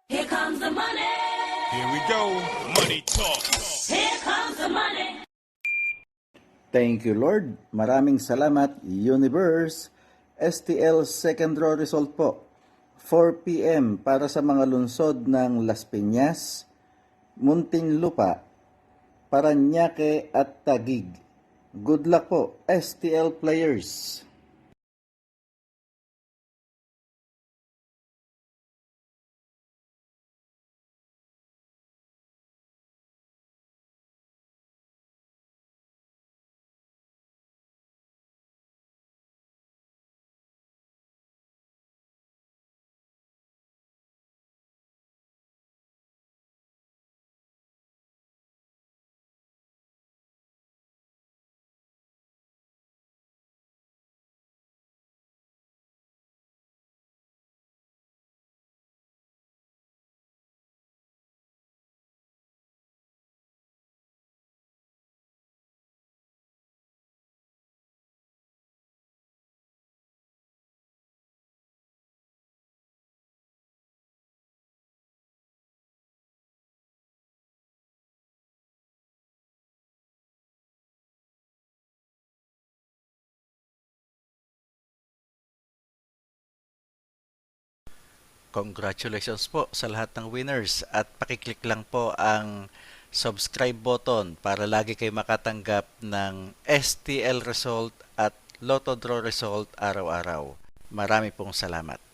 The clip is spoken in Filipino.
Here comes the money. Here we go. Money talk. Here comes the money. Thank you, Lord. Maraming salamat, Universe. STL second draw result po. 4 p.m. para sa mga lungsod ng Las Piñas, Muntinlupa, Parañaque at Taguig. Good luck po, STL players. Congratulations po sa lahat ng winners at pakiclick lang po ang subscribe button para lagi kayo makatanggap ng STL result at Lotto Draw result araw-araw. Marami pong salamat.